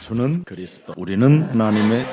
예수는 그리스도, 우리는 하나님의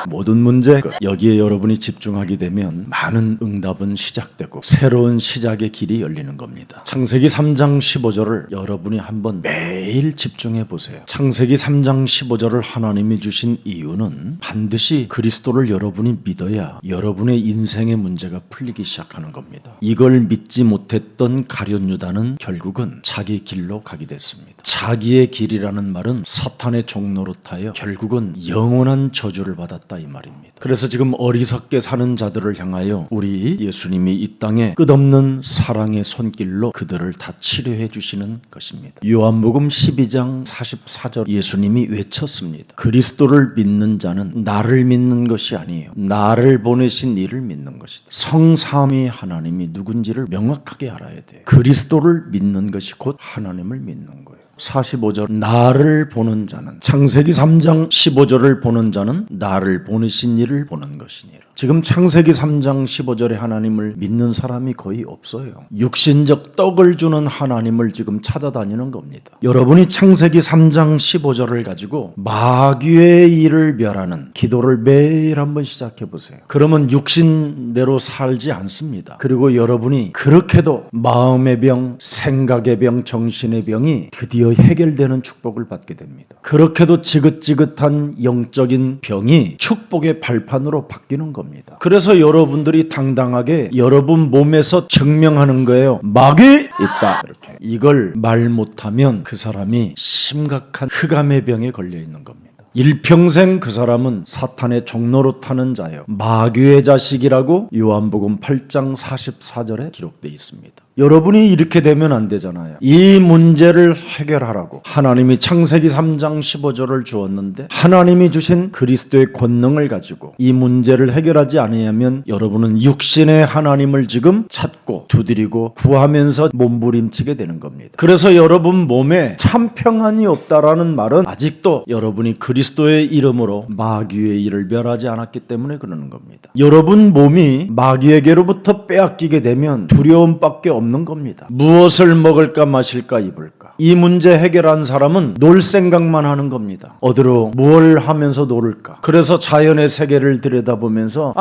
모든 문제 끝. 여기에 여러분이 집중하게 되면 많은 응답은 시작되고 새로운 시작의 길이 열리는 겁니다. 창세기 3장 15절을 여러분이 한번 매일 집중해 보세요. 창세기 3장 15절을 하나님이 주신 이유는 반드시 그리스도를 여러분이 믿어야 여러분의 인생의 문제가 풀리기 시작하는 겁니다. 이걸 믿지 못했던 가룟 유다는 결국은 자기 길로 가게 됐습니다. 자기의 길이라는 말은 사탄의 종노릇하여 결국은 영원한 저주를 받았다 이 말입니다. 그래서 지금 어리석게 사는 자들을 향하여 우리 예수님이 이 땅에 끝없는 사랑의 손길로 그들을 다 치료해 주시는 것입니다. 요한복음 12장 44절 예수님이 외쳤습니다. 그리스도를 믿는 자는 나를 믿는 것이 아니에요. 나를 보내신 이를 믿는 것이다. 성삼위 하나님이 누군지를 명확하게 알아야 돼요. 그리스도를 믿는 것이 곧 하나님을 믿는 거예요. 45절 나를 보는 자는, 창세기 3장 15절을 보는 자는 나를 보내신 이를 보는 것이니라. 지금 창세기 3장 15절에 하나님을 믿는 사람이 거의 없어요. 육신적 떡을 주는 하나님을 지금 찾아다니는 겁니다. 여러분이 창세기 3장 15절을 가지고 마귀의 일을 멸하는 기도를 매일 한번 시작해 보세요. 그러면 육신대로 살지 않습니다. 그리고 여러분이 그렇게도 마음의 병, 생각의 병, 정신의 병이 드디어 해결되는 축복을 받게 됩니다. 그렇게도 지긋지긋한 영적인 병이 축복의 발판으로 바뀌는 겁니다. 그래서 여러분들이 당당하게 여러분 몸에서 증명하는 거예요. 마귀 있다. 이렇게. 이걸 말 못하면 그 사람이 심각한 흑암의 병에 걸려 있는 겁니다. 일평생 그 사람은 사탄의 종로로 타는 자예요. 마귀의 자식이라고 요한복음 8장 44절에 기록되어 있습니다. 여러분이 이렇게 되면 안 되잖아요. 이 문제를 해결하라고 하나님이 창세기 3장 15절을 주었는데 하나님이 주신 그리스도의 권능을 가지고 이 문제를 해결하지 않으면 여러분은 육신의 하나님을 지금 찾고 두드리고 구하면서 몸부림치게 되는 겁니다. 그래서 여러분 몸에 참 평안이 없다라는 말은 아직도 여러분이 그리스도의 이름으로 마귀의 일을 멸하지 않았기 때문에 그러는 겁니다. 여러분 몸이 마귀에게로부터 빼앗기게 되면 두려움밖에 없는 겁니다. 무엇을 먹을까 마실까 입을까. 이 문제 해결한 사람은 놀 생각만 하는 겁니다. 어디로 뭘 하면서 놀을까. 그래서 자연의 세계를 들여다보면서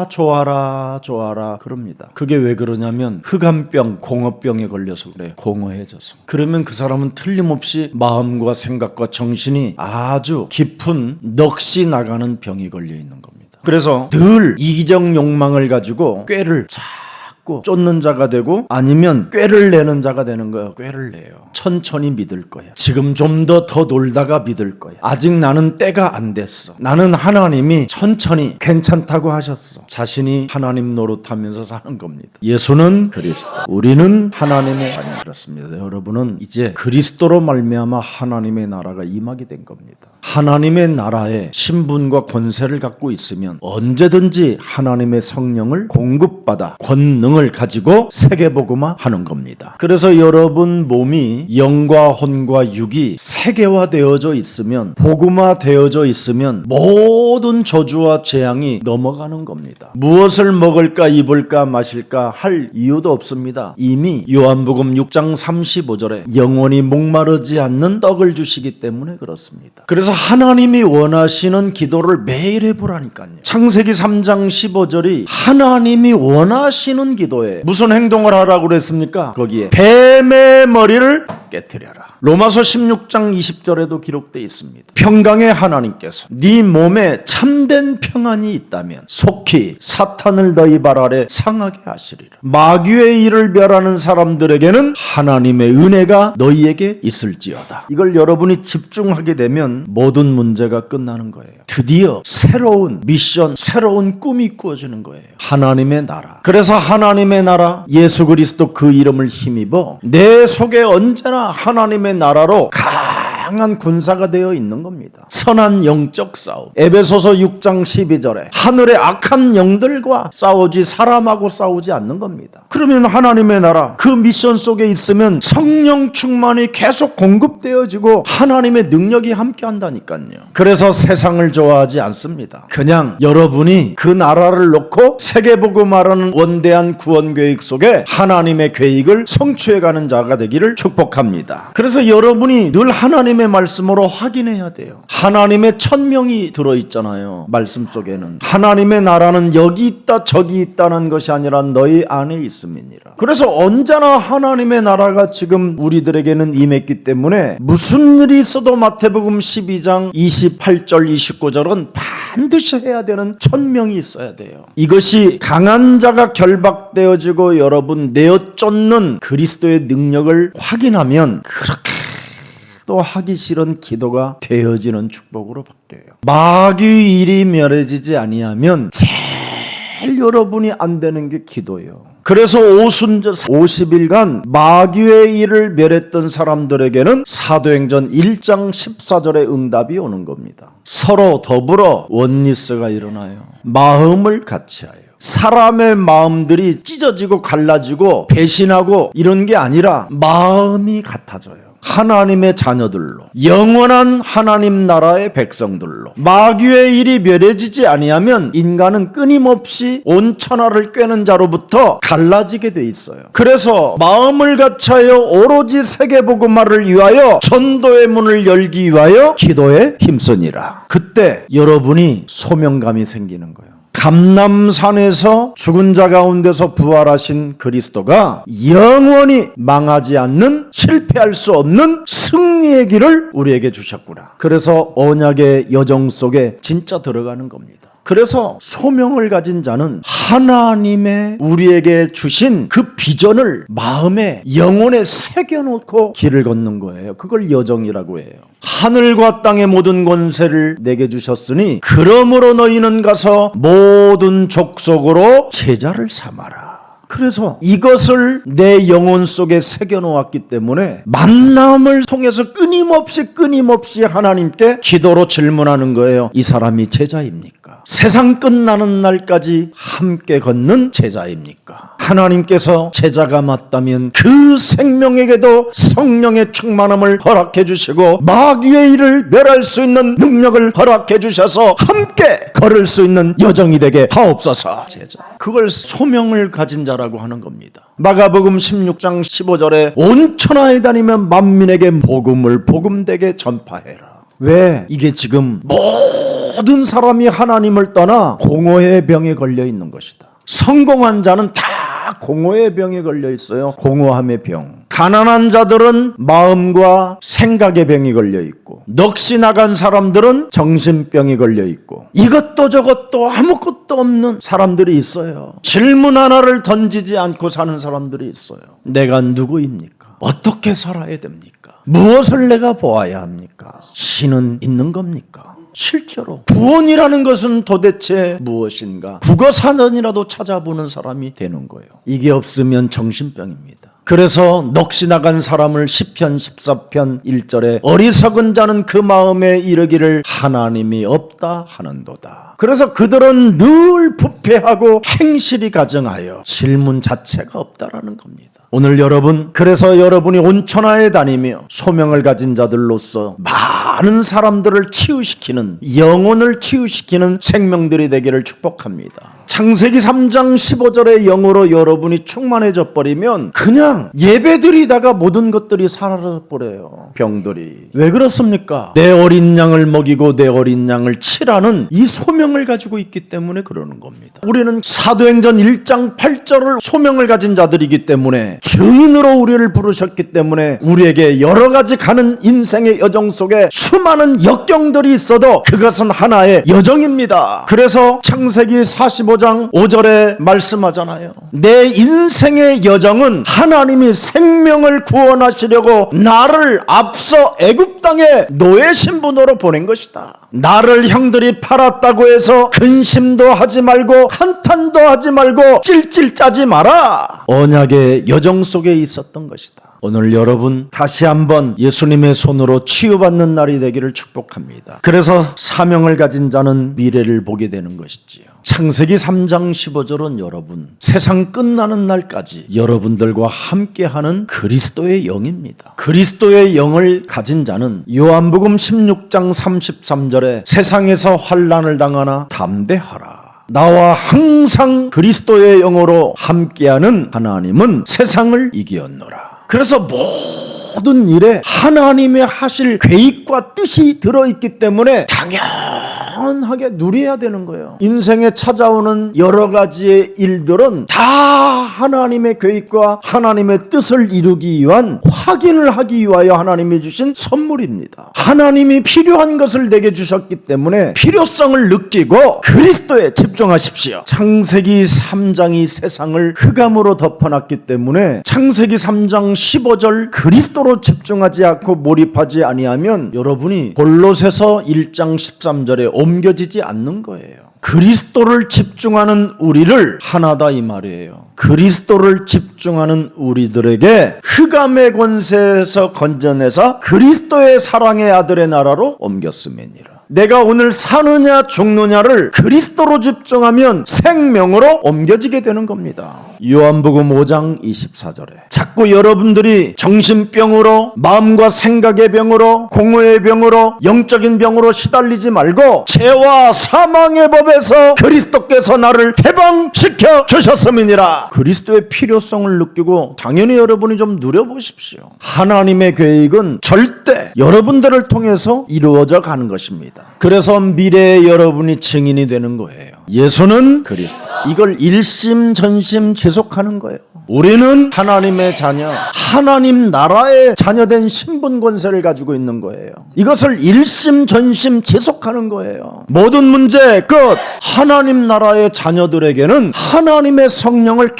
좋아라 좋아라 그럽니다. 그게 왜 그러냐면 흑암병, 공허병에 걸려서 그래요. 공허해져서. 그러면 그 사람은 틀림없이 마음과 생각과 정신이 아주 깊은 넋이 나가는 병이 걸려 있는 겁니다. 그래서 늘 이기적 욕망을 가지고 꾀를 쫓는 자가 되고 아니면 꾀를 내는 자가 되는 거예요. 꾀를 내요. 천천히 믿을 거야. 지금 좀 더 놀다가 믿을 거야. 아직 나는 때가 안 됐어. 나는 하나님이 천천히 괜찮다고 하셨어. 자신이 하나님 노릇하면서 사는 겁니다. 예수는 그리스도, 우리는 하나님의 아니 그렇습니다. 여러분은 이제 그리스도로 말미암아 하나님의 나라가 임하게 된 겁니다. 하나님의 나라에 신분과 권세를 갖고 있으면 언제든지 하나님의 성령을 공급받아 권능을 가지고 세계복음화 하는 겁니다. 그래서 여러분 몸이 영과 혼과 육이 세계화되어져 있으면, 복음화되어져 있으면 모든 저주와 재앙이 넘어가는 겁니다. 무엇을 먹을까 입을까 마실까 할 이유도 없습니다. 이미 요한복음 6장 35절에 영원히 목마르지 않는 떡을 주시기 때문에 그렇습니다. 그래서 하나님이 원하시는 기도를 매일 해보라니까요. 창세기 3장 15절이 하나님이 원하시는 기도에 무슨 행동을 하라고 그랬습니까? 거기에 뱀의 머리를 깨뜨려라. 로마서 16장 20절에도 기록되어 있습니다. 평강의 하나님께서 네 몸에 참된 평안이 있다면 속히 사탄을 너희 발 아래 상하게 하시리라. 마귀의 일을 멸하는 사람들에게는 하나님의 은혜가 너희에게 있을지어다. 이걸 여러분이 집중하게 되면 모든 문제가 끝나는 거예요. 드디어 새로운 미션, 새로운 꿈이 꾸어지는 거예요. 하나님의 나라. 그래서 하나님의 나라, 예수 그리스도 그 이름을 힘입어 내 속에 언제나 하나님의 나라로 강한 군사가 되어 있는 겁니다. 선한 영적 싸움. 에베소서 6장 12절에 하늘의 악한 영들과 싸우지 사람하고 싸우지 않는 겁니다. 그러면 하나님의 나라 그 미션 속에 있으면 성령 충만이 계속 공급되어지고 하나님의 능력이 함께 한다니까요. 그래서 세상을 좋아하지 않습니다. 그냥 여러분이 그 나라를 놓고 세계복음화라는 원대한 구원 계획 속에 하나님의 계획을 성취해가는 자가 되기를 축복합니다. 그래서 여러분이 늘 하나님의 하나님의 말씀으로 확인해야 돼요. 하나님의 천명이 들어있잖아요. 말씀 속에는 하나님의 나라는 여기 있다 저기 있다는 것이 아니라 너희 안에 있음이니라. 그래서 언제나 하나님의 나라가 지금 우리들에게는 임했기 때문에 무슨 일이 있어도 마태복음 12장 28절 29절은 반드시 해야 되는 천명이 있어야 돼요. 이것이 강한 자가 결박되어지고 여러분 내어 쫓는 그리스도의 능력을 확인하면 그렇게 또 하기 싫은 기도가 되어지는 축복으로 바뀌어요. 마귀의 일이 멸해지지 아니하면 제일 여러분이 안 되는 게 기도예요. 그래서 오순절 50일간 마귀의 일을 멸했던 사람들에게는 사도행전 1장 14절의 응답이 오는 겁니다. 서로 더불어 원리스가 일어나요. 마음을 같이하여. 사람의 마음들이 찢어지고 갈라지고 배신하고 이런 게 아니라 마음이 같아져요. 하나님의 자녀들로, 영원한 하나님 나라의 백성들로. 마귀의 일이 멸해지지 아니하면 인간은 끊임없이 온 천하를 꿰는 자로부터 갈라지게 돼 있어요. 그래서 마음을 같이하여 오로지 세계복음화를 위하여 전도의 문을 열기 위하여 기도에 힘쓰니라. 그때 여러분이 소명감이 생기는 거예요. 감람산에서 죽은 자 가운데서 부활하신 그리스도가 영원히 망하지 않는, 실패할 수 없는 승리의 길을 우리에게 주셨구나. 그래서 언약의 여정 속에 진짜 들어가는 겁니다. 그래서 소명을 가진 자는 하나님의 우리에게 주신 그 비전을 마음에, 영혼에 새겨놓고 길을 걷는 거예요. 그걸 여정이라고 해요. 하늘과 땅의 모든 권세를 내게 주셨으니 그러므로 너희는 가서 모든 족속으로 제자를 삼아라. 그래서 이것을 내 영혼 속에 새겨놓았기 때문에 만남을 통해서 끊임없이 하나님께 기도로 질문하는 거예요. 이 사람이 제자입니까? 세상 끝나는 날까지 함께 걷는 제자입니까? 하나님께서 제자가 맞다면 그 생명에게도 성령의 충만함을 허락해 주시고 마귀의 일을 멸할 수 있는 능력을 허락해 주셔서 함께 걸을 수 있는 여정이 되게 하옵소서. 제자. 그걸 소명을 가진 자라고 하는 겁니다. 마가복음 16장 15절에 온 천하에 다니며 만민에게 복음을 복음되게 전파해라. 왜? 이게 지금 모든 사람이 하나님을 떠나 공허의 병에 걸려 있는 것이다. 성공한 자는 다 공허의 병에 걸려 있어요. 공허함의 병. 가난한 자들은 마음과 생각의 병이 걸려 있고, 넋이 나간 사람들은 정신병이 걸려 있고, 이것도 저것도 아무것도 없는 사람들이 있어요. 질문 하나를 던지지 않고 사는 사람들이 있어요. 내가 누구입니까? 어떻게 살아야 됩니까? 무엇을 내가 보아야 합니까? 신은 있는 겁니까? 실제로 구원이라는 것은 도대체 무엇인가? 국어사전이라도 찾아보는 사람이 되는 거예요. 이게 없으면 정신병입니다. 그래서 넋이 나간 사람을 시편 14편 1절에 어리석은 자는 그 마음에 이르기를 하나님이 없다 하는도다. 그래서 그들은 늘 부패하고 행실이 가증하여 질문 자체가 없다라는 겁니다. 오늘 여러분, 그래서 여러분이 온 천하에 다니며 소명을 가진 자들로서 많은 사람들을 치유시키는, 영혼을 치유시키는 생명들이 되기를 축복합니다. 창세기 3장 15절의 영으로 여러분이 충만해져 버리면 그냥 예배드리다가 모든 것들이 사라져 버려요. 병들이. 왜 그렇습니까? 내 어린 양을 먹이고 내 어린 양을 치라는 이 소명을 가지고 있기 때문에 그러는 겁니다. 우리는 사도행전 1장 8절을 소명을 가진 자들이기 때문에, 증인으로 우리를 부르셨기 때문에 우리에게 여러 가지 가는 인생의 여정 속에 수많은 역경들이 있어도 그것은 하나의 여정입니다. 그래서 창세기 45장 5절에 말씀하잖아요. 내 인생의 여정은 하나님이 생명을 구원하시려고 나를 앞서 애굽 땅에 노예 신분으로 보낸 것이다. 나를 형들이 팔았다고 해서 근심도 하지 말고 한탄도 하지 말고 찔찔 짜지 마라. 언약의 여정 속에 있었던 것이다. 오늘 여러분 다시 한번 예수님의 손으로 치유받는 날이 되기를 축복합니다. 그래서 사명을 가진 자는 미래를 보게 되는 것이지요. 창세기 3장 15절은 여러분 세상 끝나는 날까지 여러분들과 함께하는 그리스도의 영입니다. 그리스도의 영을 가진 자는 요한복음 16장 33절에 세상에서 환난을 당하나 담대하라. 나와 항상 그리스도의 영으로 함께하는 하나님은 세상을 이기었노라. 그래서 모든 일에 하나님의 하실 계획과 뜻이 들어있기 때문에 당연하게 누려야 되는 거예요. 인생에 찾아오는 여러 가지의 일들은 다 하나님의 계획과 하나님의 뜻을 이루기 위한 확인을 하기 위하여 하나님이 주신 선물입니다. 하나님이 필요한 것을 내게 주셨기 때문에 필요성을 느끼고 그리스도에 집중하십시오. 창세기 3장이 세상을 흑암으로 덮어놨기 때문에 창세기 3장 15절 그리스도로 집중하지 않고 몰입하지 아니하면 여러분이 골로새서 1장 13절에 옮겨지지 않는 거예요. 그리스도를 집중하는 우리를 하나다 이 말이에요. 그리스도를 집중하는 우리들에게 흑암의 권세에서 건져내사 그리스도의 사랑의 아들의 나라로 옮겼음이니라. 내가 오늘 사느냐 죽느냐를 그리스도로 집중하면 생명으로 옮겨지게 되는 겁니다. 요한복음 5장 24절에 자꾸 여러분들이 정신병으로 마음과 생각의 병으로 공허의 병으로 영적인 병으로 시달리지 말고 죄와 사망의 법에서 그리스도께서 나를 해방시켜 주셨음이니라. 그리스도의 필요성을 느끼고 당연히 여러분이 좀 누려보십시오. 하나님의 계획은 절대 여러분들을 통해서 이루어져 가는 것입니다. 그래서 미래의 여러분이 증인이 되는 거예요. 예수는 그리스도. 이걸 일심전심 지속하는 거예요. 우리는 하나님의 자녀, 하나님 나라의 자녀된 신분 권세를 가지고 있는 거예요. 이것을 일심전심 지속하는 거예요. 모든 문제의 끝. 하나님 나라의 자녀들에게는 하나님의 성령을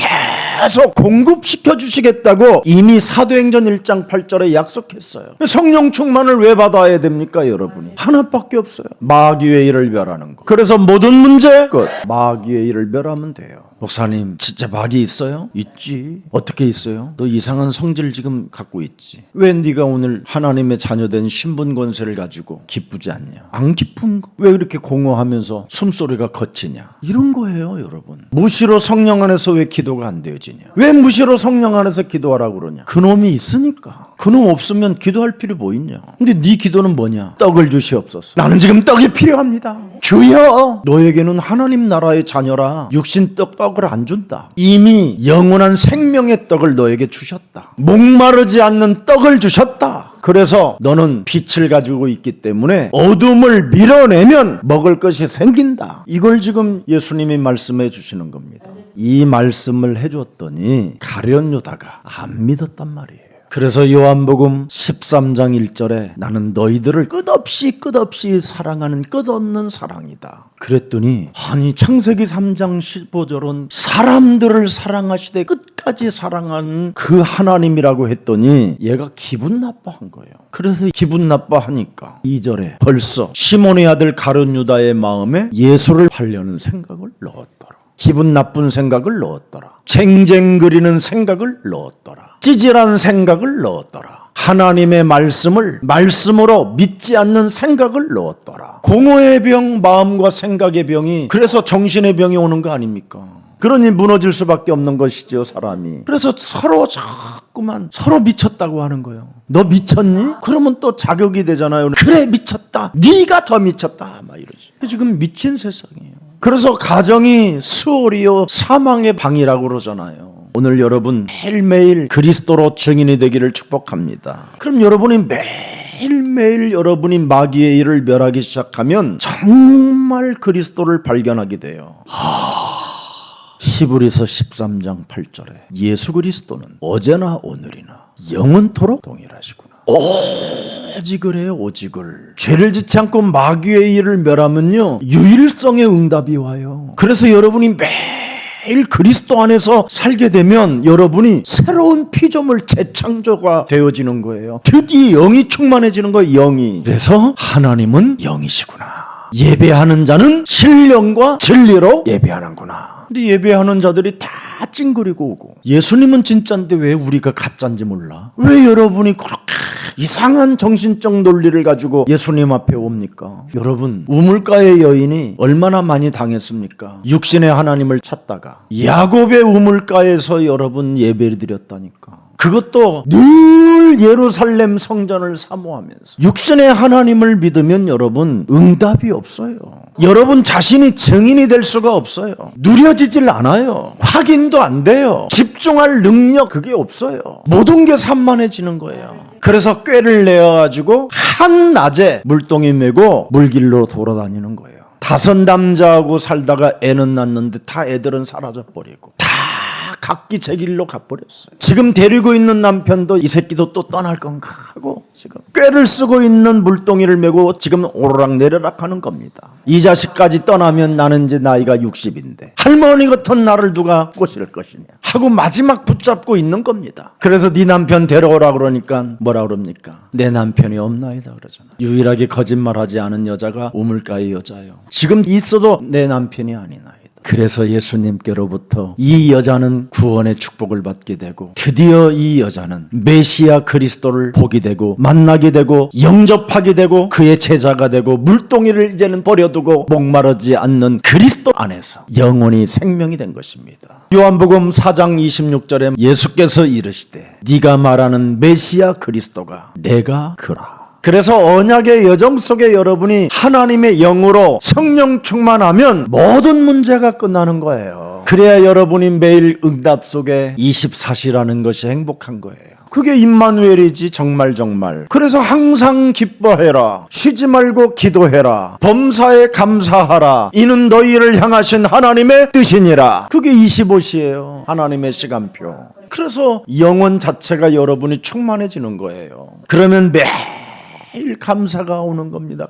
계속 공급시켜 주시겠다고 이미 사도행전 1장 8절에 약속했어요. 성령 충만을 왜 받아야 됩니까 여러분이? 하나밖에 없어요. 마귀의 일을 멸하는 거. 그래서 모든 문제 끝. 마귀의 일을 멸하면 돼요. 목사님 진짜 마귀 있어요? 있지. 어떻게 있어요? 너 이상한 성질 지금 갖고 있지. 왜 네가 오늘 하나님의 자녀된 신분 권세를 가지고 기쁘지 않냐? 안 기쁜 거. 왜 이렇게 공허하면서 숨소리가 거치냐? 이런 거예요 여러분. 무시로 성령 안에서 왜 기도가 안 되어지냐? 왜 무시로 성령 안에서 기도하라고 그러냐? 그놈이 있으니까. 그놈 없으면 기도할 필요 뭐 있냐? 근데 네 기도는 뭐냐? 떡을 주시옵소서. 나는 지금 떡이 필요합니다. 주여, 너에게는 하나님 나라의 자녀라 육신 떡을 안 준다. 이미 영원한 생명의 떡을 너에게 주셨다. 목마르지 않는 떡을 주셨다. 그래서 너는 빛을 가지고 있기 때문에 어둠을 밀어내면 먹을 것이 생긴다. 이걸 지금 예수님이 말씀해 주시는 겁니다. 이 말씀을 해줬더니 가룟 유다가 안 믿었단 말이에요. 그래서 요한복음 13장 1절에 나는 너희들을 끝없이 사랑하는 끝없는 사랑이다. 그랬더니 아니 창세기 3장 15절은 사람들을 사랑하시되 끝까지 사랑하는 그 하나님이라고 했더니 얘가 기분 나빠한 거예요. 그래서 기분 나빠하니까 2절에 벌써 시몬의 아들 가룟 유다의 마음에 예수를 팔려는 생각을 넣었더라. 기분 나쁜 생각을 넣었더라. 쟁쟁거리는 생각을 넣었더라. 찌질한 생각을 넣었더라. 하나님의 말씀을 말씀으로 믿지 않는 생각을 넣었더라. 공허의 병, 마음과 생각의 병이 그래서 정신의 병이 오는 거 아닙니까? 그러니 무너질 수밖에 없는 것이죠 사람이. 그래서 서로 자꾸만 서로 미쳤다고 하는 거예요. 너 미쳤니? 그러면 또 자격이 되잖아요. 그래 미쳤다. 네가 더 미쳤다. 막 이러지. 지금 미친 세상이에요. 그래서 가정이 수월이요 사망의 방이라고 그러잖아요. 오늘 여러분 매일매일 그리스도로 증인이 되기를 축복합니다. 그럼 여러분이 매일매일 여러분이 마귀의 일을 멸하기 시작하면 정말 그리스도를 발견하게 돼요. 히브리서 13장 8절에 예수 그리스도는 어제나 오늘이나 영원토록 동일하시구나. 오직을 해요. 오직을. 죄를 짓지 않고 마귀의 일을 멸하면요 유일성의 응답이 와요. 그래서 여러분이 매일 그리스도 안에서 살게 되면 여러분이 새로운 피조물 재창조가 되어지는 거예요. 드디어 영이 충만해지는 거예요. 영이. 그래서 하나님은 영이시구나. 예배하는 자는 신령과 진리로 예배하는구나. 근데 예배하는 자들이 다 찡그리고 오고 예수님은 진짜인데 왜 우리가 가짜인지 몰라? 왜 여러분이 그렇게 이상한 정신적 논리를 가지고 예수님 앞에 옵니까? 여러분 우물가의 여인이 얼마나 많이 당했습니까? 육신의 하나님을 찾다가 야곱의 우물가에서 여러분 예배를 드렸다니까. 그것도 늘 예루살렘 성전을 사모하면서 육신의 하나님을 믿으면 여러분 응답이 없어요. 여러분 자신이 증인이 될 수가 없어요. 누려지질 않아요. 확인도 안 돼요. 집중할 능력 그게 없어요. 모든 게 산만해지는 거예요. 그래서 꾀를 내어가지고 한낮에 물동이 메고 물길로 돌아다니는 거예요. 5 남자하고 살다가 애는 낳는데 다 애들은 사라져버리고 다 각기 제 길로 가버렸어요. 지금 데리고 있는 남편도 이 새끼도 또 떠날 건가 하고 지금 꾀를 쓰고 있는 물동이를 메고 지금 오르락내리락 하는 겁니다. 이 자식까지 떠나면 나는 이제 나이가 60인데 할머니 같은 나를 누가 꼬실 것이냐 하고 마지막 붙잡고 있는 겁니다. 그래서 네 남편 데려오라 그러니까 뭐라 그럽니까? 내 남편이 없나이다 그러잖아. 유일하게 거짓말하지 않은 여자가 우물가의 여자예요. 지금 있어도 내 남편이 아니나이다. 그래서 예수님께로부터 이 여자는 구원의 축복을 받게 되고 드디어 이 여자는 메시아 그리스도를 보게 되고 만나게 되고 영접하게 되고 그의 제자가 되고 물동이를 이제는 버려두고 목마르지 않는 그리스도 안에서 영원히 생명이 된 것입니다. 요한복음 4장 26절에 예수께서 이르시되 네가 말하는 메시아 그리스도가 내가 그라. 그래서 언약의 여정 속에 여러분이 하나님의 영으로 성령 충만하면 모든 문제가 끝나는 거예요. 그래야 여러분이 매일 응답 속에 24시라는 것이 행복한 거예요. 그게 임마누엘이지 정말. 그래서 항상 기뻐해라. 쉬지 말고 기도해라. 범사에 감사하라. 이는 너희를 향하신 하나님의 뜻이니라. 그게 25시예요. 하나님의 시간표. 그래서 영혼 자체가 여러분이 충만해지는 거예요. 그러면 매일 감사가 오는 겁니다.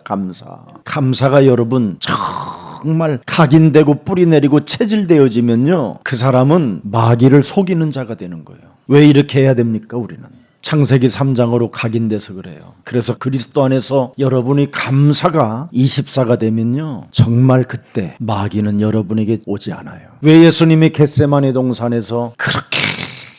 감사가 여러분 정말 각인되고 뿌리 내리고 체질되어지면요, 그 사람은 마귀를 속이는 자가 되는 거예요. 왜 이렇게 해야 됩니까? 우리는 창세기 3장으로 각인돼서 그래요. 그래서 그리스도 안에서 여러분이 감사가 24가 되면요, 정말 그때 마귀는 여러분에게 오지 않아요. 왜 예수님이 겟세마네 동산에서 그렇게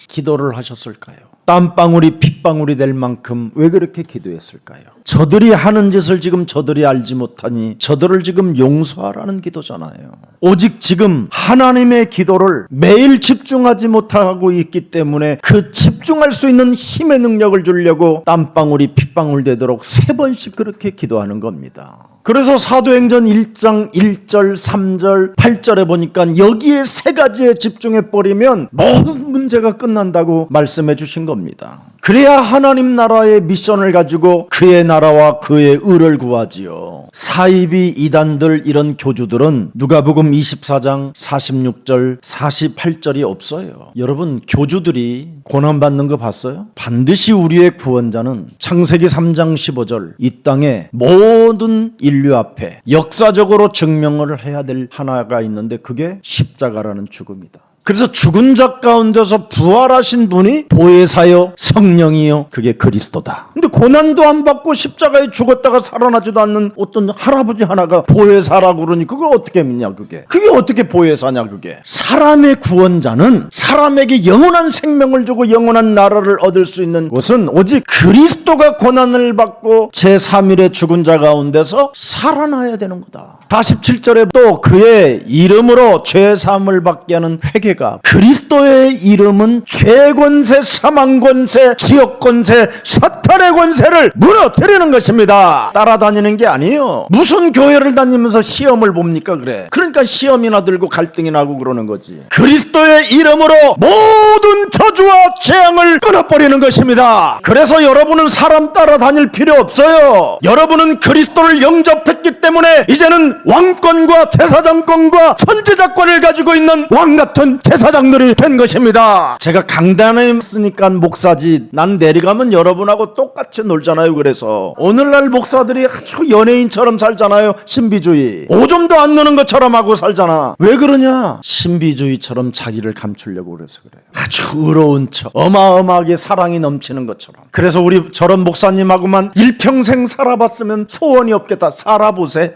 기도를 하셨을까요? 땀방울이 핏방울이 될 만큼 왜 그렇게 기도했을까요? 저들이 하는 짓을 지금 저들이 알지 못하니 저들을 지금 용서하라는 기도잖아요. 오직 지금 하나님의 기도를 매일 집중하지 못하고 있기 때문에 그 집중할 수 있는 힘의 능력을 주려고 땀방울이 핏방울 되도록 3번씩 그렇게 기도하는 겁니다. 그래서 사도행전 1장 1절 3절 8절에 보니까 여기에 3가지에 집중해버리면 모든 문제가 끝난다고 말씀해 주신 겁니다. 그래야 하나님 나라의 미션을 가지고 그의 나라와 그의 의를 구하지요. 사이비 이단들 이런 교주들은 누가복음 24장 46절 48절이 없어요. 여러분, 교주들이 고난받는 거 봤어요? 반드시 우리의 구원자는 창세기 3장 15절 이 땅에 모든 인류 앞에 역사적으로 증명을 해야 될 하나가 있는데 그게 십자가라는 죽음이다. 그래서 죽은 자 가운데서 부활하신 분이 보혜사요 성령이요 그게 그리스도다. 근데 고난도 안 받고 십자가에 죽었다가 살아나지도 않는 어떤 할아버지 하나가 보혜사라고 그러니 그걸 어떻게 믿냐. 그게 어떻게 보혜사냐. 그게 사람의 구원자는 사람에게 영원한 생명을 주고 영원한 나라를 얻을 수 있는 곳은 오직 그리스도가 고난을 받고 제3일에 죽은 자 가운데서 살아나야 되는 거다. 47절에 또 그의 이름으로 죄사함을 받게 하는 회개, 그리스도의 이름은 죄권세, 사망권세, 지역권세, 사탄의 권세를 무너뜨리는 것입니다. 따라다니는 게 아니에요. 무슨 교회를 다니면서 시험을 봅니까? 그러니까 시험이나 들고 갈등이 나고 그러는 거지. 그리스도의 이름으로 모든 저주와 재앙을 끊어버리는 것입니다. 그래서 여러분은 사람 따라다닐 필요 없어요. 여러분은 그리스도를 영접했기 때문에 이제는 왕권과 제사장권과 선지자권을 가지고 있는 왕같은 제사장들이 된 것입니다. 제가 강단에 있으니까 목사지, 난 내려가면 여러분하고 똑같이 놀잖아요. 그래서 오늘날 목사들이 아주 연예인처럼 살잖아요. 신비주의 오줌도 안 누는 것처럼 하고 살잖아. 왜 그러냐? 신비주의처럼 자기를 감추려고 그래서 그래요. 아주 의로운 척, 어마어마하게 사랑이 넘치는 것처럼. 그래서 우리 저런 목사님하고만 일평생 살아봤으면 소원이 없겠다. 살아보세요.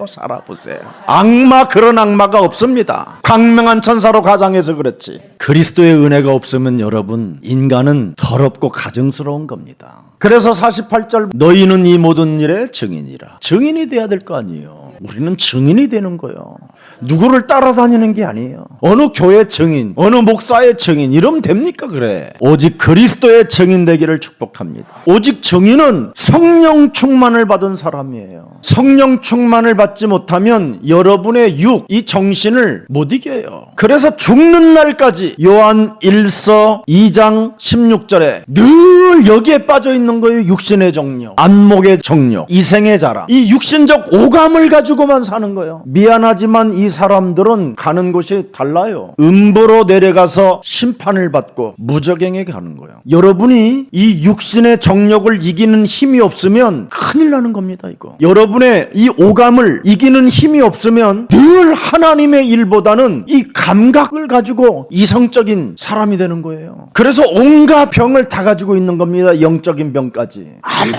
그런 악마가 없습니다. 광명한 천사로 가장해서 그랬지. 그리스도의 은혜가 없으면 여러분, 인간은 더럽고 가증스러운 겁니다. 그래서 48절 너희는 이 모든 일의 증인이라. 증인이 돼야 될 거 아니에요. 우리는 증인이 되는 거예요. 누구를 따라다니는 게 아니에요. 어느 교회 증인, 어느 목사의 증인 이러면 됩니까? 그래. 오직 그리스도의 증인 되기를 축복합니다. 오직 증인은 성령 충만을 받은 사람이에요. 성령 충만을 받지 못하면 여러분의 이 정신을 못 이겨요. 그래서 죽는 날까지 요한 1서 2장 16절에 늘 여기에 빠져 있는 거예요. 육신의 정욕, 안목의 정욕, 이생의 자랑. 이 육신적 오감을 가지고만 사는 거예요. 미안하지만 이 사람들은 가는 곳이 달라요. 음부로 내려가서 심판을 받고 무저갱에 가는 거예요. 여러분이 이 육신의 정욕을 이기는 힘이 없으면 큰일 나는 겁니다. 이거. 여러분의 이 오감을 이기는 힘이 없으면 늘 하나님의 일보다는 이 감각을 가지고 이성적인 사람이 되는 거예요. 그래서 온갖 병을 다 가지고 있는 겁니다. 영적인 병까지. 아무리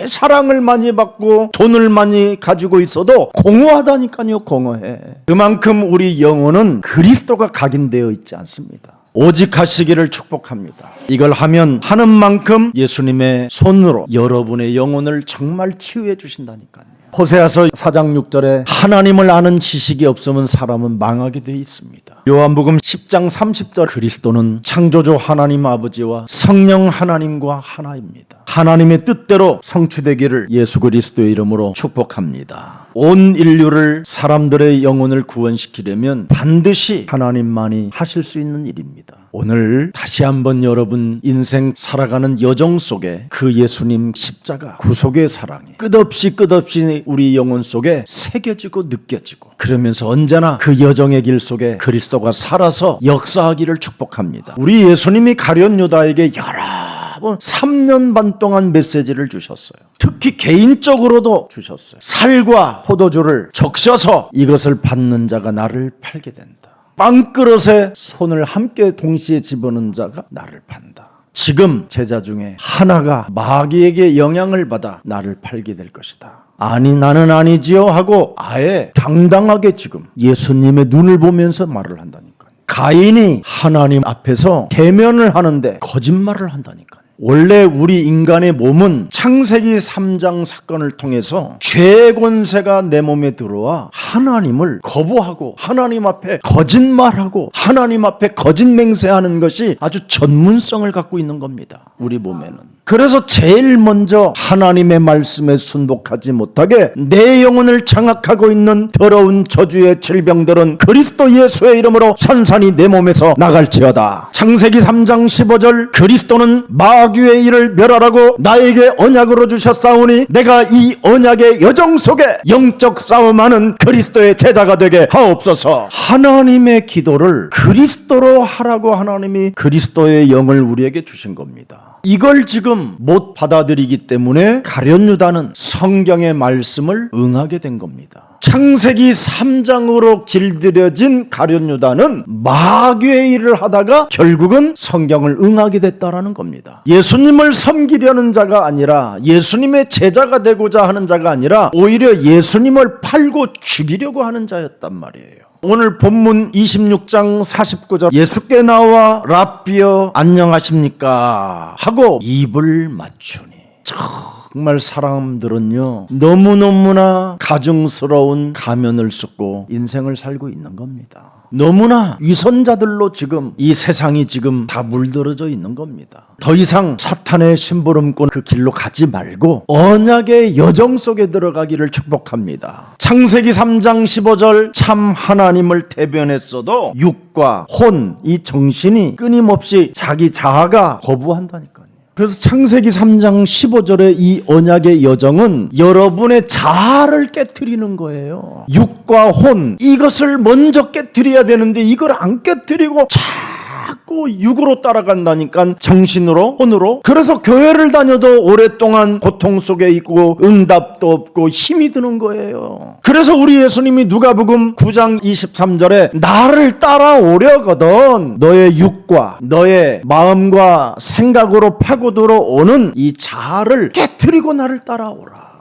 사랑을 많이 받고 돈을 많이 가지고 있어도 공허하다니까요. 공허해. 그만큼 우리 영혼은 그리스도가 각인되어 있지 않습니다. 오직 하시기를 축복합니다. 이걸 하는 만큼 예수님의 손으로 여러분의 영혼을 정말 치유해 주신다니까요. 호세아서 4장 6절에 하나님을 아는 지식이 없으면 사람은 망하게 되어 있습니다. 요한복음 10장 30절 그리스도는 창조주 하나님 아버지와 성령 하나님과 하나입니다. 하나님의 뜻대로 성취되기를 예수 그리스도의 이름으로 축복합니다. 온 인류를 사람들의 영혼을 구원시키려면 반드시 하나님만이 하실 수 있는 일입니다. 오늘 다시 한번 여러분 인생 살아가는 여정 속에 그 예수님 십자가 구속의 사랑이 끝없이 우리 영혼 속에 새겨지고 느껴지고 그러면서 언제나 그 여정의 길 속에 그리스도가 살아서 역사하기를 축복합니다. 우리 예수님이 가룟 유다에게 여러 번 3년 반 동안 메시지를 주셨어요. 특히 개인적으로도 주셨어요. 살과 포도주를 적셔서 이것을 받는 자가 나를 팔게 된다. 빵그릇에 손을 함께 동시에 집어넣는 자가 나를 판다. 지금 제자 중에 하나가 마귀에게 영향을 받아 나를 팔게 될 것이다. 아니 나는 아니지요 하고 아예 당당하게 지금 예수님의 눈을 보면서 말을 한다니까요. 가인이 하나님 앞에서 대면을 하는데 거짓말을 한다니까요. 원래 우리 인간의 몸은 창세기 3장 사건을 통해서 죄의 권세가 내 몸에 들어와 하나님을 거부하고 하나님 앞에 거짓말하고 하나님 앞에 거짓 맹세하는 것이 아주 전문성을 갖고 있는 겁니다. 우리 몸에는. 그래서 제일 먼저 하나님의 말씀에 순복하지 못하게 내 영혼을 장악하고 있는 더러운 저주의 질병들은 그리스도 예수의 이름으로 산산이 내 몸에서 나갈지어다. 창세기 3장 15절 그리스도는 마귀의 일을 멸하라고 나에게 언약으로 주셨사오니 내가 이 언약의 여정 속에 영적 싸움하는 그리스도의 제자가 되게 하옵소서. 하나님의 기도를 그리스도로 하라고 하나님이 그리스도의 영을 우리에게 주신 겁니다. 이걸 지금 못 받아들이기 때문에 가룟 유다는 성경의 말씀을 응하게 된 겁니다. 창세기 3장으로 길들여진 가룟 유다는 마귀의 일을 하다가 결국은 성경을 응하게 됐다라는 겁니다. 예수님을 섬기려는 자가 아니라 예수님의 제자가 되고자 하는 자가 아니라 오히려 예수님을 팔고 죽이려고 하는 자였단 말이에요. 오늘 본문 26장 49절 예수께 나와 랍비여 안녕하십니까 하고 입을 맞추니 정말 사람들은요 너무너무나 가증스러운 가면을 쓰고 인생을 살고 있는 겁니다. 너무나 위선자들로 지금 이 세상이 지금 다 물들어져 있는 겁니다. 더 이상 사탄의 심부름꾼 그 길로 가지 말고 언약의 여정 속에 들어가기를 축복합니다. 창세기 3장 15절 참 하나님을 대변했어도 육과 혼, 이 정신이 끊임없이 자기 자아가 거부한다니까요. 그래서 창세기 3장 15절의 이 언약의 여정은 여러분의 자아를 깨트리는 거예요. 육과 혼, 이것을 먼저 깨트려야 되는데 이걸 안 깨트리고 자꾸 육으로 따라간다니까, 정신으로, 혼으로. 그래서 교회를 다녀도 오랫동안 고통 속에 있고 응답도 없고 힘이 드는 거예요. 그래서 우리 예수님이 누가복음 9장 23절에 나를 따라오려거든 너의 육과 너의 마음과 생각으로 파고들어 오는 이 자아를 깨트리고 나를 따라오라.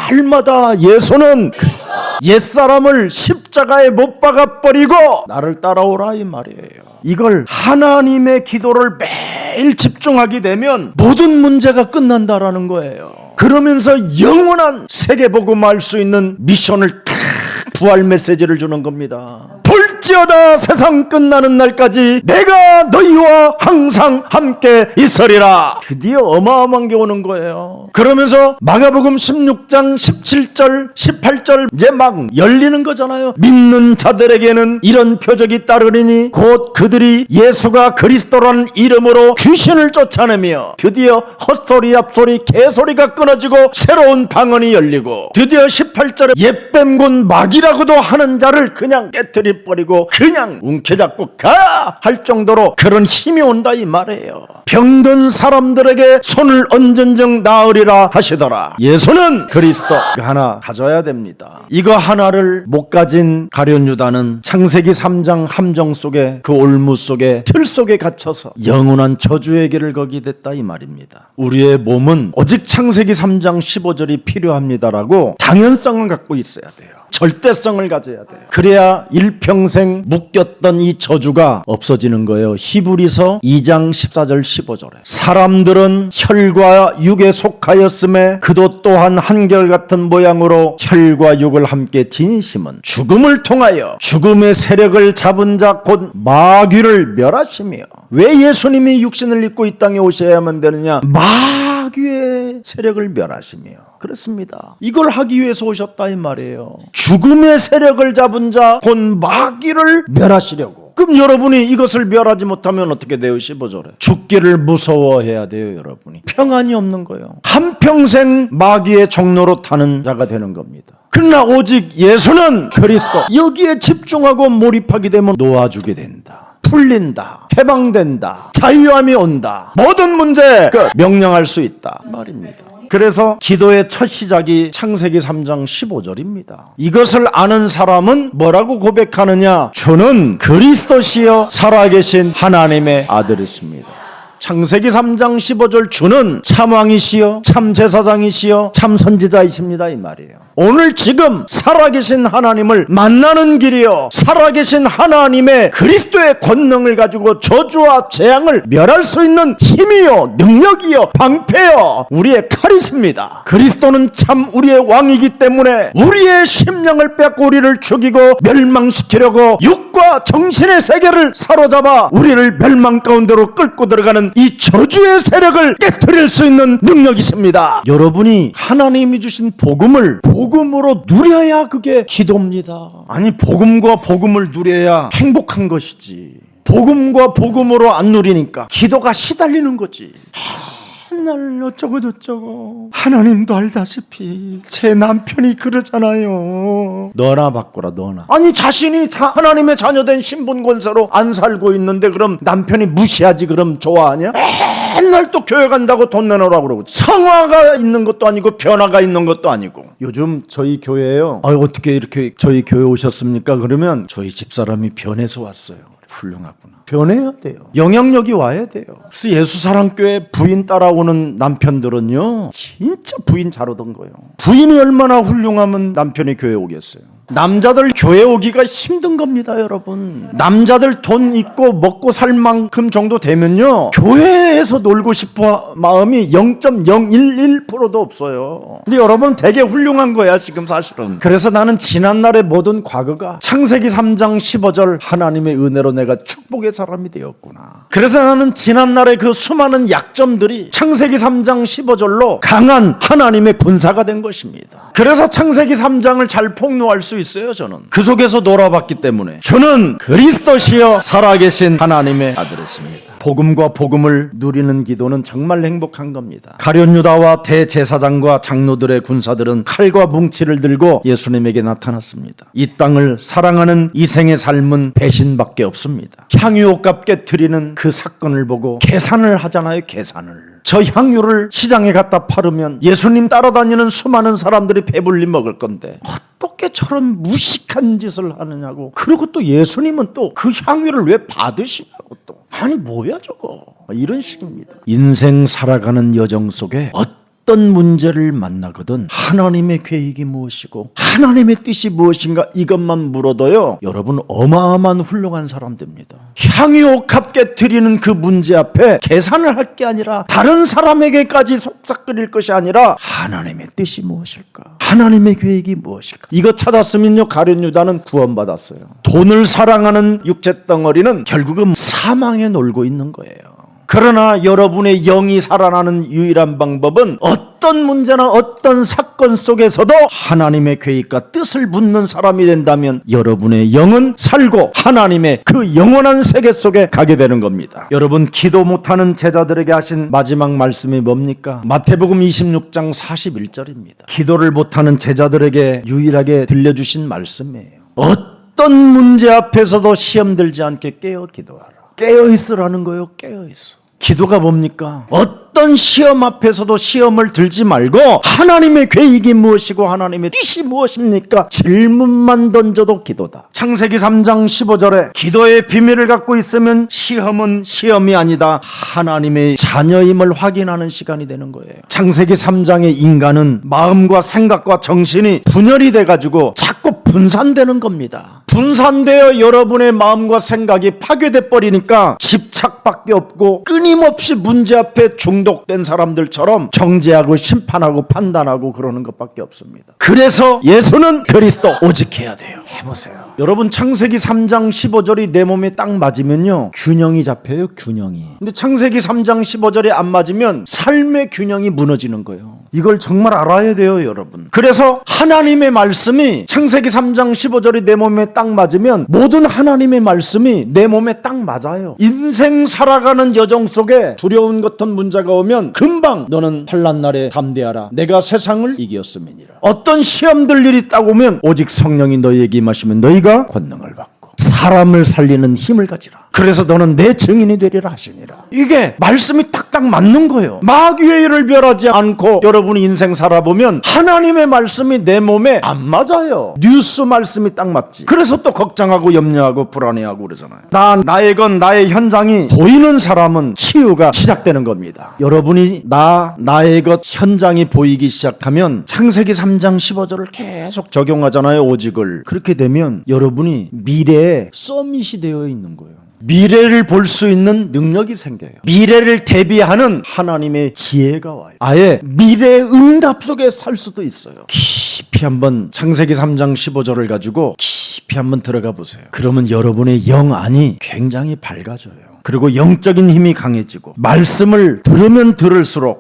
날마다 예수는 옛사람을 십자가에 못 박아버리고 나를 따라오라 이 말이에요. 이걸 하나님의 기도를 매일 집중하게 되면 모든 문제가 끝난다라는 거예요. 그러면서 영원한 세계복음할 수 있는 미션을 부활 메시지를 주는 겁니다. 볼지어다 세상 끝나는 날까지 내가 너희와 항상 함께 있으리라. 드디어 어마어마한 게 오는 거예요. 그러면서 마가복음 16장 17절 18절 이제 막 열리는 거잖아요. 믿는 자들에게는 이런 표적이 따르리니 곧 그들이 예수가 그리스도라는 이름으로 귀신을 쫓아내며 드디어 헛소리 앞소리 개소리가 끊어지고 새로운 방언이 열리고 드디어 18절에 옛뱀군 마귀라고도 하는 자를 그냥 깨트려 버리고 그냥 움켜잡고 가! 할 정도로 그런 힘이 온다 이 말이에요. 병든 사람들에게 손을 얹은즉 나으리라 하시더라. 예수는 그리스도. 하나 가져야 됩니다. 이거 하나를 못 가진 가룟 유다는 창세기 3장 함정 속에 그 올무 속에 틀 속에 갇혀서 영원한 저주의 길을 거기 됐다 이 말입니다. 우리의 몸은 오직 창세기 3장 15절이 필요합니다라고 당연성을 갖고 있어야 돼요. 절대성을 가져야 돼요. 그래야 일평생 묶였던 이 저주가 없어지는 거예요. 히브리서 2장 14절 15절에 사람들은 혈과 육에 속하였음에 그도 또한 한결같은 모양으로 혈과 육을 함께 지니심은 죽음을 통하여 죽음의 세력을 잡은 자 곧 마귀를 멸하시며. 왜 예수님이 육신을 입고 이 땅에 오셔야만 되느냐? 마귀의 세력을 멸하시며. 그렇습니다. 이걸 하기 위해서 오셨다 이 말이에요. 죽음의 세력을 잡은 자 곧 마귀를 멸하시려고. 그럼 여러분이 이것을 멸하지 못하면 어떻게 돼요? 15절에 죽기를 무서워해야 돼요. 여러분이 평안이 없는 거예요. 한평생 마귀의 종로로 타는 자가 되는 겁니다. 그러나 오직 예수는 그리스도, 여기에 집중하고 몰입하게 되면 놓아주게 된다, 풀린다, 해방된다, 자유함이 온다, 모든 문제 명령할 수 있다 말입니다. 그래서 기도의 첫 시작이 창세기 3장 15절입니다. 이것을 아는 사람은 뭐라고 고백하느냐? 주는 그리스도시여 살아계신 하나님의 아들이십니다. 창세기 3장 15절 주는 참왕이시여 참제사장이시여 참선지자이십니다 이 말이에요. 오늘 지금 살아계신 하나님을 만나는 길이요, 살아계신 하나님의 그리스도의 권능을 가지고 저주와 재앙을 멸할 수 있는 힘이요, 능력이요, 방패요, 우리의 칼이십니다. 그리스도는 참 우리의 왕이기 때문에 우리의 심령을 뺏고 우리를 죽이고 멸망시키려고 육과 정신의 세계를 사로잡아 우리를 멸망 가운데로 끌고 들어가는 이 저주의 세력을 깨트릴 수 있는 능력이십니다. 여러분이 하나님이 주신 복음으로 누려야 그게 기도입니다. 아니, 복음과 복음을 누려야 행복한 것이지, 복음과 복음으로 안 누리니까 기도가 시달리는 거지. 맨날 어쩌고 저쩌고. 하나님도 알다시피 제 남편이 그러잖아요. 너나 바꾸라, 너나. 아니, 자신이 하나님의 자녀된 신분 권세로 안 살고 있는데 그럼 남편이 무시하지 그럼 좋아하냐? 맨날 또 교회 간다고 돈 내놓으라고 그러고, 성화가 있는 것도 아니고 변화가 있는 것도 아니고. 요즘 저희 교회에요, 어떻게 이렇게 저희 교회 오셨습니까? 그러면 저희 집사람이 변해서 왔어요. 훌륭하구나. 변해야 돼요. 영향력이 와야 돼요. 그래서 예수사랑교회 부인 따라오는 남편들은요, 진짜 부인 잘 오던 거예요. 부인이 얼마나 훌륭하면 남편이 교회 오겠어요. 남자들 교회 오기가 힘든 겁니다, 여러분. 남자들 돈 있고 먹고 살 만큼 정도 되면요, 교회에서 놀고 싶어 마음이 0.011%도 없어요. 근데 여러분 되게 훌륭한 거야 지금 사실은. 그래서 나는 지난날의 모든 과거가 창세기 3장 15절 하나님의 은혜로 내가 축복의 사람이 되었구나. 그래서 나는 지난날의 그 수많은 약점들이 창세기 3장 15절로 강한 하나님의 군사가 된 것입니다. 그래서 창세기 3장을 잘 폭로할 수 있어요. 저는 그 속에서 놀아봤기 때문에. 저는 그리스도시여 살아계신 하나님의 아들이십니다. 복음과 복음을 누리는 기도는 정말 행복한 겁니다. 가룟 유다와 대제사장과 장로들의 군사들은 칼과 뭉치를 들고 예수님에게 나타났습니다. 이 땅을 사랑하는 이생의 삶은 배신밖에 없습니다. 향유옥값 깨트리는 그 사건을 보고 계산을 하잖아요. 계산을. 저 향유를 시장에 갖다 팔으면 예수님 따라다니는 수많은 사람들이 배불리 먹을 건데 어떻게 저런 무식한 짓을 하느냐고. 그리고 또 예수님은 또 그 향유를 왜 받으시냐고 또. 아니 뭐야 저거. 이런 식입니다. 인생 살아가는 여정 속에 어떤 문제를 만나거든 하나님의 계획이 무엇이고 하나님의 뜻이 무엇인가 이것만 물어도요 여러분 어마어마한 훌륭한 사람 됩니다. 향유옥합게 드리는 그 문제 앞에 계산을 할 게 아니라 다른 사람에게까지 속삭거릴 것이 아니라 하나님의 뜻이 무엇일까, 하나님의 계획이 무엇일까, 이거 찾았으면요 가룟 유다는 구원받았어요. 돈을 사랑하는 육체 덩어리는 결국은 사망에 놀고 있는 거예요. 그러나 여러분의 영이 살아나는 유일한 방법은 어떤 문제나 어떤 사건 속에서도 하나님의 계획과 뜻을 묻는 사람이 된다면 여러분의 영은 살고 하나님의 그 영원한 세계 속에 가게 되는 겁니다. 여러분, 기도 못하는 제자들에게 하신 마지막 말씀이 뭡니까? 마태복음 26장 41절입니다. 기도를 못하는 제자들에게 유일하게 들려주신 말씀이에요. 어떤 문제 앞에서도 시험 들지 않게 깨어 기도하라. 깨어있으라는 거예요. 깨어있어. 기도가 뭡니까? 어떤 시험 앞에서도 시험을 들지 말고 하나님의 계획이 무엇이고 하나님의 뜻이 무엇입니까? 질문만 던져도 기도다. 창세기 3장 15절에 기도의 비밀을 갖고 있으면 시험은 시험이 아니다, 하나님의 자녀임을 확인하는 시간이 되는 거예요. 창세기 3장의 인간은 마음과 생각과 정신이 분열이 돼가지고 자꾸 분산되는 겁니다. 분산되어 여러분의 마음과 생각이 파괴돼 버리니까 집착밖에 없고 끊임없이 문제 앞에 중독된 사람들처럼 정죄하고 심판하고 판단하고 그러는 것밖에 없습니다. 그래서 예수는 그리스도 오직 해야 돼요. 해보세요. 여러분, 창세기 3장 15절이 내 몸에 딱 맞으면요 균형이 잡혀요. 균형이. 근데 창세기 3장 15절이 안 맞으면 삶의 균형이 무너지는 거예요. 이걸 정말 알아야 돼요, 여러분. 그래서 하나님의 말씀이 창세기 3장 15절이 내 몸에 딱 맞으면 모든 하나님의 말씀이 내 몸에 딱 맞아요. 인생 살아가는 여정 속에 두려운 같은 문제가 오면 금방 너는 환난 날에 담대하라, 내가 세상을 이겼음이니라. 어떤 시험들 일이 딱 오면 오직 성령이 너희에게 임하시면 너희가 권능을 받고 사람을 살리는 힘을 가지라. 그래서 너는 내 증인이 되리라 하시니라. 이게 말씀이 딱딱 맞는 거예요. 마귀의 일을 멸하지 않고 여러분이 인생 살아보면 하나님의 말씀이 내 몸에 안 맞아요. 뉴스 말씀이 딱 맞지. 그래서 또 걱정하고 염려하고 불안해하고 그러잖아요. 나의 건 나의 현장이 보이는 사람은 치유가 시작되는 겁니다. 여러분이 나의 것 현장이 보이기 시작하면 창세기 3장 15절을 계속 적용하잖아요. 오직을. 그렇게 되면 여러분이 미래에 서밋이 되어 있는 거예요. 미래를 볼 수 있는 능력이 생겨요. 미래를 대비하는 하나님의 지혜가 와요. 아예 미래의 응답 속에 살 수도 있어요. 깊이 한번 창세기 3장 15절을 가지고 깊이 한번 들어가 보세요. 그러면 여러분의 영 안이 굉장히 밝아져요. 그리고 영적인 힘이 강해지고 말씀을 들으면 들을수록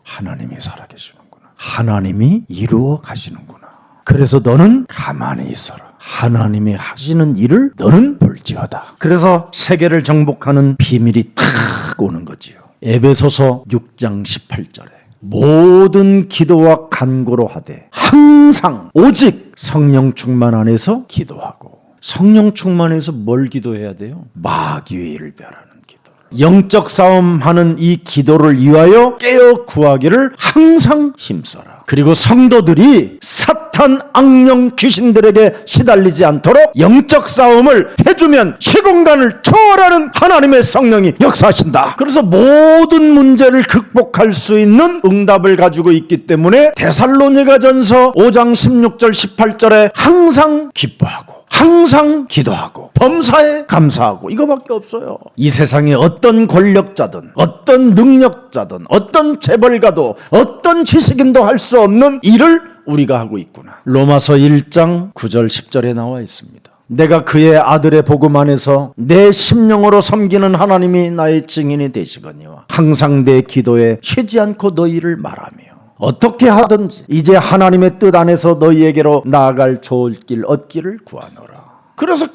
하나님이 살아계시는구나, 하나님이 이루어 가시는구나. 그래서 너는 가만히 있어라. 하나님이 하시는 일을 너는 볼지어다. 그래서 세계를 정복하는 비밀이 탁 오는 거지요. 에베소서 6장 18절에 모든 기도와 간구로 하되 항상 오직 성령 충만 안에서 기도하고. 성령 충만해서 뭘 기도해야 돼요? 마귀의 일을 멸하는 기도. 영적 싸움하는 이 기도를 위하여 깨어 구하기를 항상 힘써라. 그리고 성도들이 사탄, 악령, 귀신들에게 시달리지 않도록 영적 싸움을 해주면 시공간을 초월하는 하나님의 성령이 역사하신다. 그래서 모든 문제를 극복할 수 있는 응답을 가지고 있기 때문에 데살로니가전서 5장 16절 18절에 항상 기뻐하고 항상 기도하고 범사에 감사하고 이거밖에 없어요. 이 세상에 어떤 권력자든 어떤 능력자든 어떤 재벌가도 어떤 지식인도 할 수 없는 일을 우리가 하고 있구나. 로마서 1장 9절 10절에 나와 있습니다. 내가 그의 아들의 복음 안에서 내 심령으로 섬기는 하나님이 나의 증인이 되시거니와 항상 내 기도에 쉬지 않고 너희를 말하며 어떻게 하든지 이제 하나님의 뜻 안에서 너희에게로 나아갈 좋을 길 얻기를 구하노라. 그래서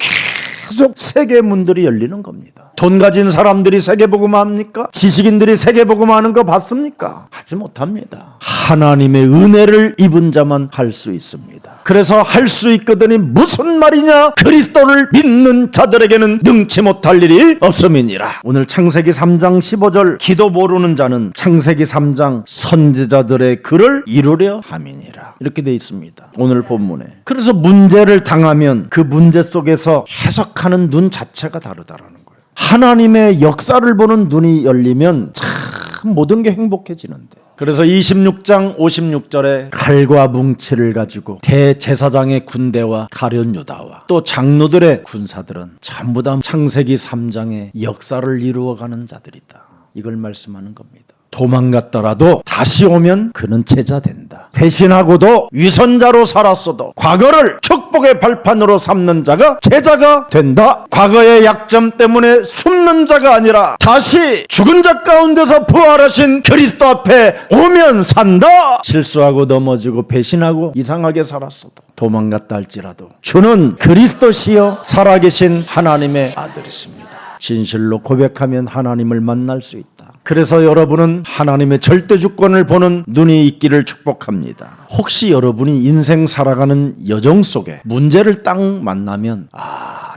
계속 세계 문들이 열리는 겁니다. 돈 가진 사람들이 세계복음 합니까? 지식인들이 세계복음 하는 거 봤습니까? 하지 못합니다. 하나님의 은혜를 입은 자만 할 수 있습니다. 그래서 할 수 있거든이 무슨 말이냐? 그리스도를 믿는 자들에게는 능치 못할 일이 없음이니라. 오늘 창세기 3장 15절 기도 모르는 자는 창세기 3장 선지자들의 글을 이루려 함이니라. 이렇게 돼 있습니다. 오늘 본문에. 그래서 문제를 당하면 그 문제 속에서 해석하는 눈 자체가 다르다라는 거예요. 하나님의 역사를 보는 눈이 열리면 참 모든 게 행복해지는데 그래서 26장 56절에 칼과 뭉치를 가지고 대제사장의 군대와 가룟 유다와 또 장로들의 군사들은 전부 다 창세기 3장의 역사를 이루어가는 자들이다. 이걸 말씀하는 겁니다. 도망갔더라도 다시 오면 그는 제자 된다. 배신하고도 위선자로 살았어도 과거를 축복의 발판으로 삼는 자가 제자가 된다. 과거의 약점 때문에 숨는 자가 아니라 다시 죽은 자 가운데서 부활하신 그리스도 앞에 오면 산다. 실수하고 넘어지고 배신하고 이상하게 살았어도 도망갔다 할지라도 주는 그리스도시여 살아계신 하나님의 아들이십니다. 진실로 고백하면 하나님을 만날 수 있다. 그래서 여러분은 하나님의 절대 주권을 보는 눈이 있기를 축복합니다. 혹시 여러분이 인생 살아가는 여정 속에 문제를 딱 만나면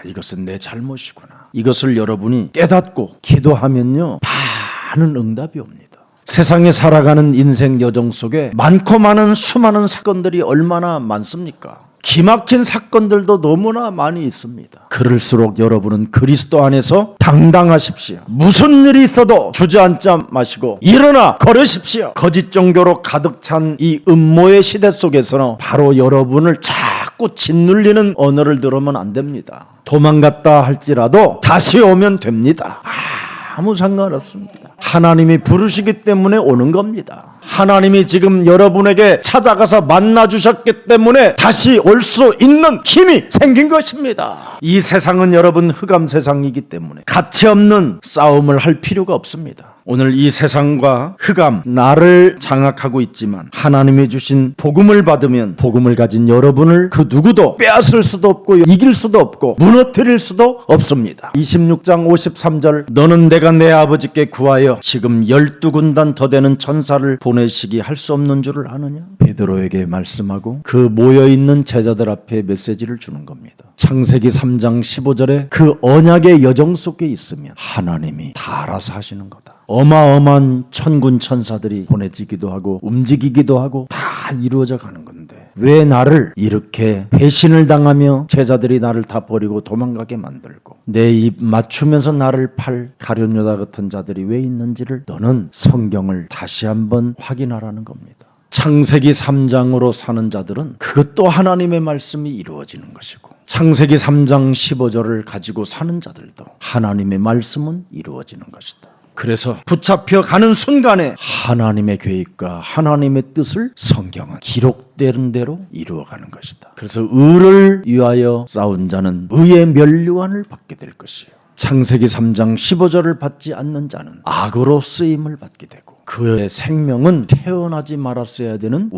이것은 내 잘못이구나. 이것을 여러분이 깨닫고 기도하면요, 많은 응답이 옵니다. 세상에 살아가는 인생 여정 속에 많고 많은 수많은 사건들이 얼마나 많습니까? 기막힌 사건들도 너무나 많이 있습니다. 그럴수록 여러분은 그리스도 안에서 당당하십시오. 무슨 일이 있어도 주저앉지 마시고 일어나 걸으십시오. 거짓 종교로 가득 찬 이 음모의 시대 속에서는 바로 여러분을 자꾸 짓눌리는 언어를 들으면 안 됩니다. 도망갔다 할지라도 다시 오면 됩니다. 아무 상관없습니다. 하나님이 부르시기 때문에 오는 겁니다. 하나님이 지금 여러분에게 찾아가서 만나주셨기 때문에 다시 올 수 있는 힘이 생긴 것입니다. 이 세상은 여러분 흑암 세상이기 때문에 가치 없는 싸움을 할 필요가 없습니다. 오늘 이 세상과 흑암, 나를 장악하고 있지만 하나님이 주신 복음을 받으면 복음을 가진 여러분을 그 누구도 빼앗을 수도 없고 이길 수도 없고 무너뜨릴 수도 없습니다. 26장 53절 너는 내가 내 아버지께 구하여 지금 12군단 더 되는 천사를 보내시기 할 수 없는 줄을 아느냐? 베드로에게 말씀하고 그 모여있는 제자들 앞에 메시지를 주는 겁니다. 창세기 3장 15절에 그 언약의 여정 속에 있으면 하나님이 다 알아서 하시는 거다. 어마어마한 천군 천사들이 보내지기도 하고 움직이기도 하고 다 이루어져 가는 건데 왜 나를 이렇게 배신을 당하며 제자들이 나를 다 버리고 도망가게 만들고 내 입 맞추면서 나를 팔 가룟 유다 같은 자들이 왜 있는지를 너는 성경을 다시 한번 확인하라는 겁니다. 창세기 3장으로 사는 자들은 그것도 하나님의 말씀이 이루어지는 것이고 창세기 3장 15절을 가지고 사는 자들도 하나님의 말씀은 이루어지는 것이다. 그래서 붙잡혀 가는 순간에 하나님의 계획과 하나님의 뜻을 성경은 기록되는 대로 이루어가는 것이다. 그래서 의를 위하여 싸운 자는 의의 면류관을 받게 될 것이요. 창세기 3장 15절을 받지 않는 자는 악으로 쓰임을 받게 되고 그의 생명은 태어나지 말았어야 되는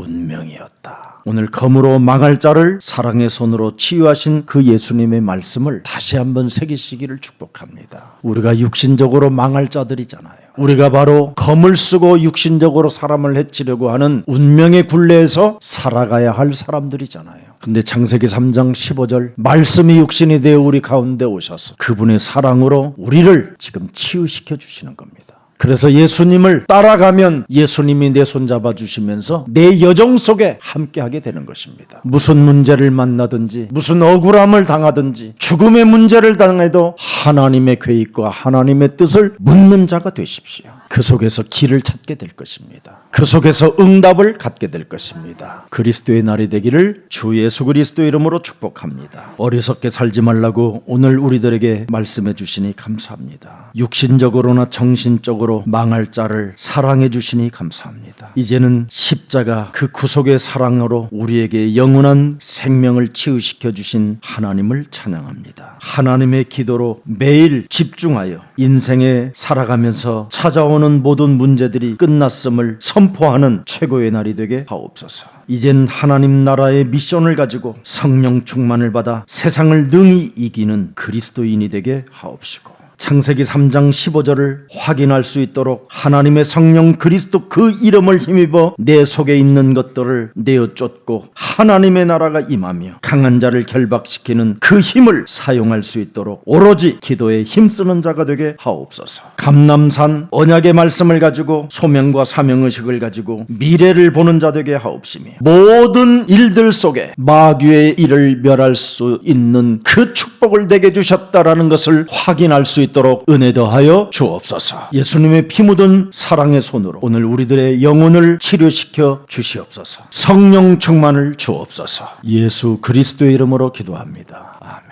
운명이었다. 오늘 검으로 망할 자를 사랑의 손으로 치유하신 그 예수님의 말씀을 다시 한번 새기시기를 축복합니다. 우리가 육신적으로 망할 자들이잖아요. 우리가 바로 검을 쓰고 육신적으로 사람을 해치려고 하는 운명의 굴레에서 살아가야 할 사람들이잖아요. 근데 창세기 3장 15절 말씀이 육신이 되어 우리 가운데 오셔서 그분의 사랑으로 우리를 지금 치유시켜 주시는 겁니다. 그래서 예수님을 따라가면 예수님이 내 손 잡아주시면서 내 여정 속에 함께하게 되는 것입니다. 무슨 문제를 만나든지 무슨 억울함을 당하든지 죽음의 문제를 당해도 하나님의 계획과 하나님의 뜻을 묻는 자가 되십시오. 그 속에서 길을 찾게 될 것입니다. 그 속에서 응답을 갖게 될 것입니다. 그리스도의 날이 되기를 주 예수 그리스도 이름으로 축복합니다. 어리석게 살지 말라고 오늘 우리들에게 말씀해 주시니 감사합니다. 육신적으로나 정신적으로 망할 자를 사랑해 주시니 감사합니다. 이제는 십자가 그 구속의 사랑으로 우리에게 영원한 생명을 치유시켜 주신 하나님을 찬양합니다. 하나님의 기도로 매일 집중하여 인생에 살아가면서 찾아오는 모든 문제들이 끝났음을 선포하는 최고의 날이 되게 하옵소서. 이젠 하나님 나라의 미션을 가지고 성령 충만을 받아 세상을 능히 이기는 그리스도인이 되게 하옵시고 창세기 3장 15절을 확인할 수 있도록 하나님의 성령 그리스도 그 이름을 힘입어 내 속에 있는 것들을 내어 쫓고 하나님의 나라가 임하며 강한 자를 결박시키는 그 힘을 사용할 수 있도록 오로지 기도에 힘쓰는 자가 되게 하옵소서. 감람산 언약의 말씀을 가지고 소명과 사명의식을 가지고 미래를 보는 자 되게 하옵시며 모든 일들 속에 마귀의 일을 멸할 수 있는 그 축복을 내게 주셨다라는 것을 확인할 수 있도록 은혜 더하여 주옵소서. 예수님의 피 묻은 사랑의 손으로 오늘 우리들의 영혼을 치료시켜 주시옵소서. 성령 충만을 주옵소서. 예수 그리스도의 이름으로 기도합니다. 아멘.